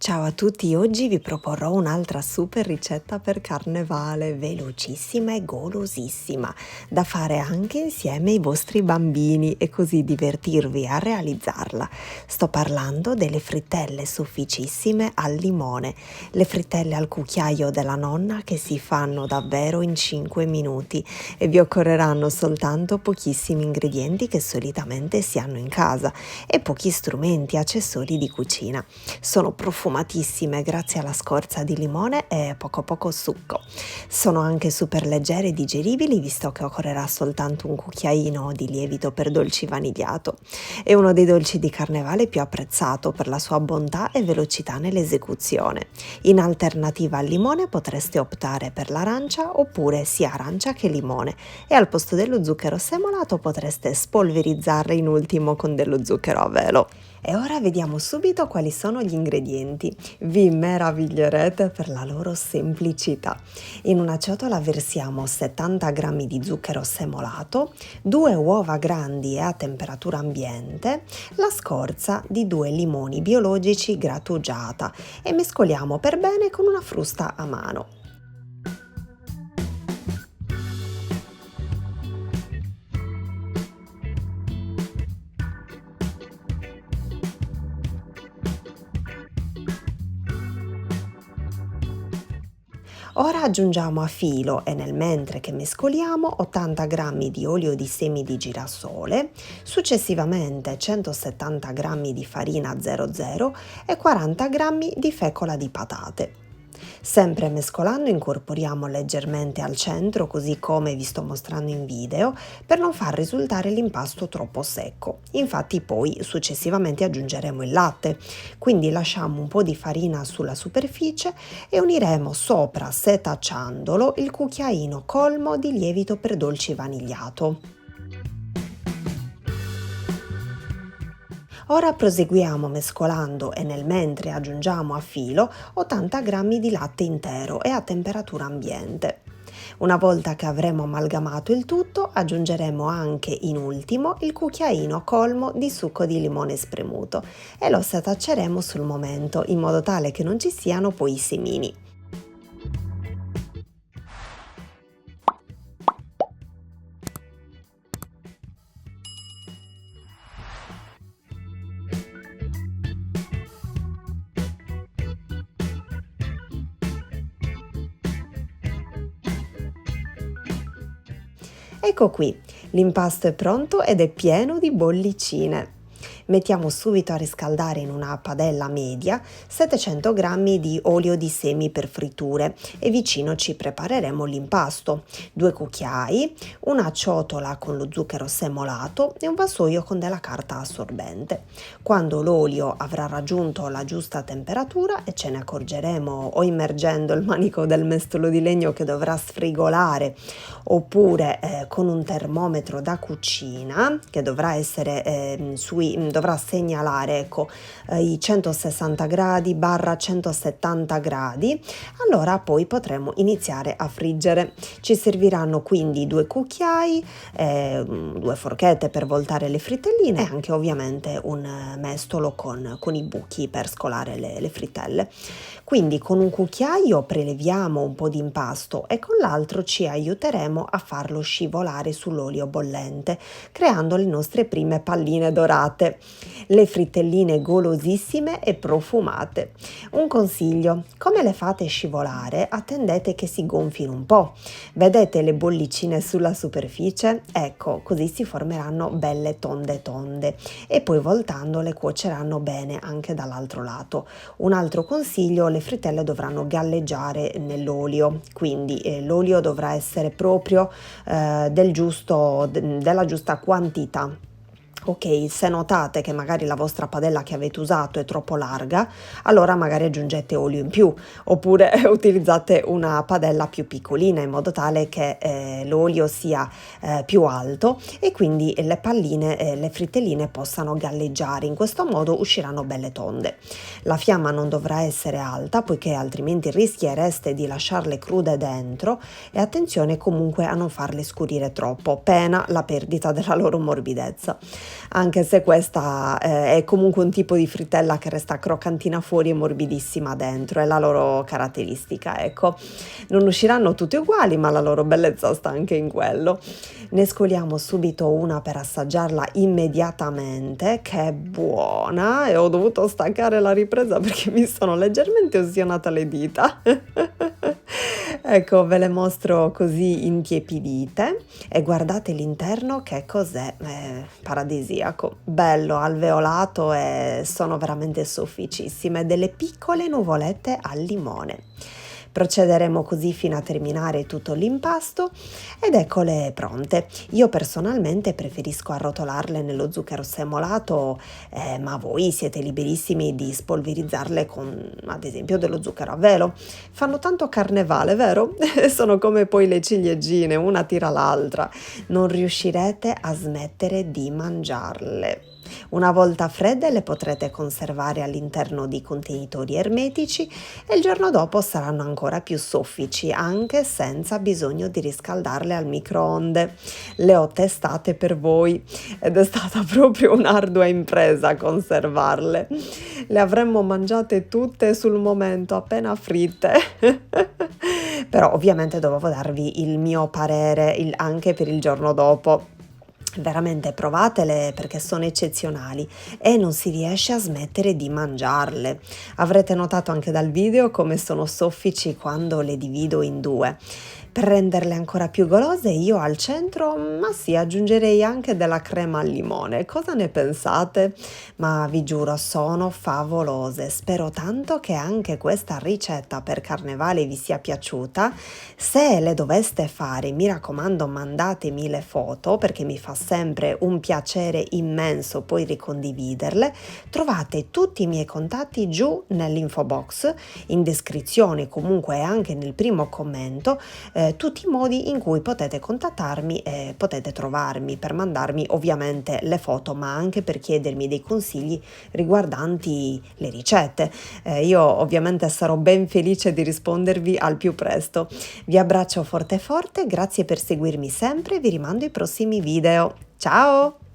Ciao a tutti, oggi vi proporrò un'altra super ricetta per carnevale, velocissima e golosissima, da fare anche insieme ai vostri bambini e così divertirvi a realizzarla. Sto parlando delle frittelle sofficissime al limone, le frittelle al cucchiaio della nonna che si fanno davvero in 5 minuti e vi occorreranno soltanto pochissimi ingredienti che solitamente si hanno in casa e pochi strumenti e accessori di cucina. Sono profumatissime grazie alla scorza di limone e poco succo. Sono anche super leggere e digeribili visto che occorrerà soltanto un cucchiaino di lievito per dolci vanigliato. È uno dei dolci di carnevale più apprezzato per la sua bontà e velocità nell'esecuzione. In alternativa al limone potreste optare per l'arancia oppure sia arancia che limone e al posto dello zucchero semolato potreste spolverizzarle in ultimo con dello zucchero a velo. E ora vediamo subito quali sono gli ingredienti. Vi meraviglierete per la loro semplicità. In una ciotola versiamo 70 g di zucchero semolato, 2 uova grandi e a temperatura ambiente, la scorza di 2 limoni biologici grattugiata e mescoliamo per bene con una frusta a mano. Ora aggiungiamo a filo e nel mentre che mescoliamo 80 g di olio di semi di girasole, successivamente 170 g di farina 00 e 40 g di fecola di patate. Sempre mescolando incorporiamo leggermente al centro, così come vi sto mostrando in video, per non far risultare l'impasto troppo secco. Infatti poi successivamente aggiungeremo il latte, quindi lasciamo un po' di farina sulla superficie e uniremo sopra, setacciandolo, il cucchiaino colmo di lievito per dolci vanigliato. Ora proseguiamo mescolando e nel mentre aggiungiamo a filo 80 g di latte intero e a temperatura ambiente. Una volta che avremo amalgamato il tutto, aggiungeremo anche in ultimo il cucchiaino colmo di succo di limone spremuto e lo setacceremo sul momento in modo tale che non ci siano poi i semini. Ecco qui, l'impasto è pronto ed è pieno di bollicine. Mettiamo subito a riscaldare in una padella media 700 g di olio di semi per fritture e vicino ci prepareremo l'impasto, 2 cucchiai, una ciotola con lo zucchero semolato e un vassoio con della carta assorbente. Quando l'olio avrà raggiunto la giusta temperatura e ce ne accorgeremo o immergendo il manico del mestolo di legno che dovrà sfrigolare oppure con un termometro da cucina che dovrà essere dovrà segnalare i 160 gradi barra 170 gradi, allora poi potremo iniziare a friggere. Ci serviranno quindi 2 cucchiai, 2 forchette per voltare le frittelline e anche ovviamente un mestolo con i buchi per scolare le frittelle. Quindi con un cucchiaio preleviamo un po' di impasto e con l'altro ci aiuteremo a farlo scivolare sull'olio bollente, creando le nostre prime palline dorate. Le frittelline golosissime e profumate. Un consiglio: come le fate scivolare, attendete che si gonfino un po'. Vedete le bollicine sulla superficie? Ecco, così si formeranno belle tonde e poi voltandole cuoceranno bene anche dall'altro lato. Un altro consiglio: le frittelle dovranno galleggiare nell'olio, quindi l'olio dovrà essere proprio della giusta quantità. Ok, se notate che magari la vostra padella che avete usato è troppo larga, allora magari aggiungete olio in più, oppure utilizzate una padella più piccolina in modo tale che l'olio sia più alto e quindi le frittelline possano galleggiare. In questo modo usciranno belle tonde. La fiamma non dovrà essere alta poiché altrimenti rischiereste di lasciarle crude dentro e attenzione comunque a non farle scurire troppo, pena la perdita della loro morbidezza. anche se questa è comunque un tipo di frittella che resta croccantina fuori e morbidissima dentro, è la loro caratteristica, ecco. Non usciranno tutte uguali, ma la loro bellezza sta anche in quello. Ne scoliamo subito una per assaggiarla immediatamente, che è buona, e ho dovuto staccare la ripresa perché mi sono leggermente ustionata le dita. Ecco, ve le mostro così intiepidite e guardate l'interno che cos'è, paradisiaco, bello, alveolato e sono veramente sofficissime, delle piccole nuvolette al limone. Procederemo così fino a terminare tutto l'impasto ed eccole pronte. Io personalmente preferisco arrotolarle nello zucchero semolato, ma voi siete liberissimi di spolverizzarle con ad esempio dello zucchero a velo. Fanno tanto carnevale, vero? Sono come poi le ciliegine, una tira l'altra. Non riuscirete a smettere di mangiarle. Una volta fredde le potrete conservare all'interno di contenitori ermetici e il giorno dopo saranno ancora più soffici, anche senza bisogno di riscaldarle al microonde. Le ho testate per voi ed è stata proprio un'ardua impresa conservarle. Le avremmo mangiate tutte sul momento, appena fritte. Però ovviamente dovevo darvi il mio parere anche per il giorno dopo. Veramente provatele perché sono eccezionali e non si riesce a smettere di mangiarle. Avrete notato anche dal video come sono soffici quando le divido in due. Per renderle ancora più golose io al centro, ma sì, aggiungerei anche della crema al limone. Cosa ne pensate? Ma vi giuro, sono favolose. Spero tanto che anche questa ricetta per carnevale vi sia piaciuta. Se le doveste fare, mi raccomando, mandatemi le foto perché mi fa sempre un piacere immenso poi ricondividerle. Trovate tutti i miei contatti giù nell'info box, in descrizione comunque e anche nel primo commento, tutti i modi in cui potete contattarmi e potete trovarmi per mandarmi ovviamente le foto, ma anche per chiedermi dei consigli riguardanti le ricette. Io ovviamente sarò ben felice di rispondervi al più presto. Vi abbraccio forte forte, grazie per seguirmi sempre e vi rimando ai prossimi video. Ciao!